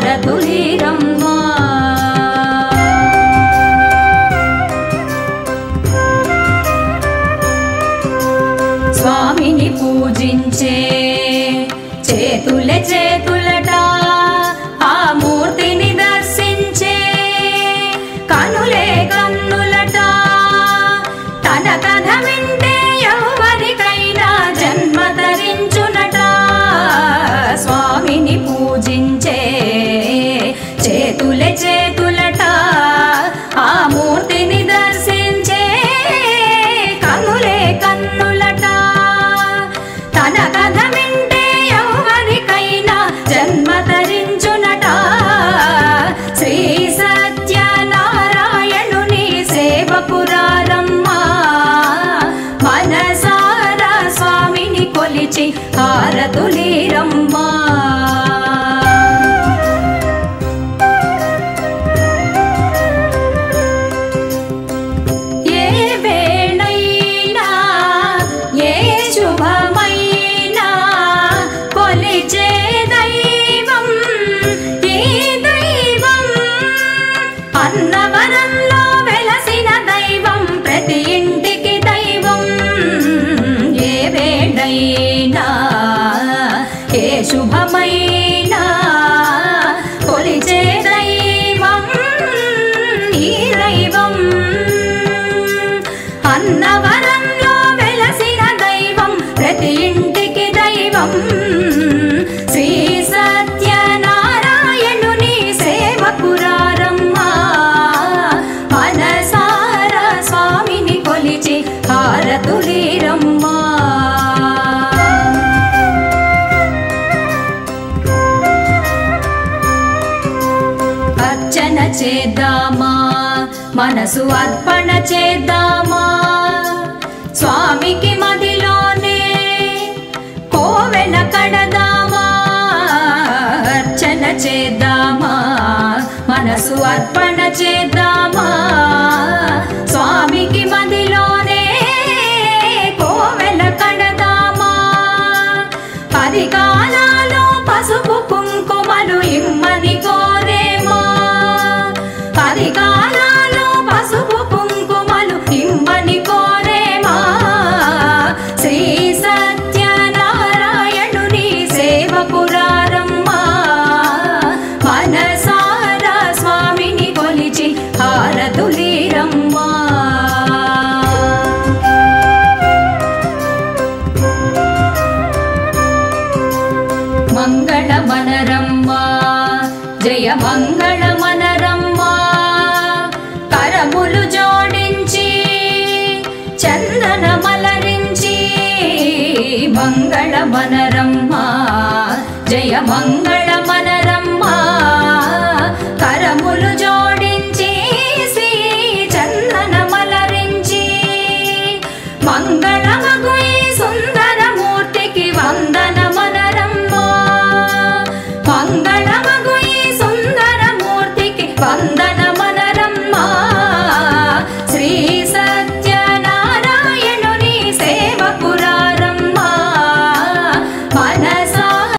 హారతులీరమ్మా. స్వామిని పూజించే చేతులే చేతులట, ఆ మూర్తిని దర్శించే కనులే కన్నులట. తన కథ వింటే ఎవరికైనా జన్మ ధరించునట. స్వామిని పూజించే చేతులే చేతులట, ఆ మూర్తిని దర్శించే కనులే కన్నులట. తన కథ వింటే ఎవరికైనా జన్మ ధరించునట. శ్రీ సత్యనారాయణుని సేవకురారమ్మా. మనసారా స్వామిని కొలిచి హారతులీరమ్మా. ఏ వేళైనా ఏ శుభమైనా కొలిచే దైవం ఈ దైవం. అన్నవరంలో వెలసిన దైవం, ప్రతి ఇంటికి దైవం. ఏ వేళైనా ఏ శుభమైనా కొలిచే దైవం ఈ దైవం. అన్నవరంలో వెలసిన దైవం, ప్రతి ఇంటికి దైవం. శ్రీ సత్యనారాయణుని సేవకురారమ్మా. మనసారా స్వామిని కొలిచి హారతులీరమ్మా. అర్చన చేద్దామా, మనసు అర్పణ చేద్దామా. స్వామికి మదిలోనే కోవెల కడదామా. అర్చన చేద్దామా, మనసు అర్పణ చేద్దామా. స్వామికి మదిలోనే కోవెల కడదామా. 10 కాలాలో పసుపు కుంకుమలు ఇమ్మని కోరేమా. 10 కాలాలో పసుపు కుంకుమలు ఇమ్మని కోరేమా. శ్రీ సత్యనారాయణుని సేవకురారమ్మా. మనసారా స్వామిని కొలిచి హారతులీరమ్మా. మంగళమనరమ్మా, జయ మంగళమనరమ్మా. కరములు జోడించి చందనమలరించి మంగళమనరమ్మా, జయ మంగళమనరమ్మా. కరములు జోడించి శ్రీ చందనమలరించి మంగళమగు ఈ సుందరమూర్తికి వందనమనరమ్మా. మంగళమగు ఈ సుందరమూర్తికి వందనమనరమ్మా.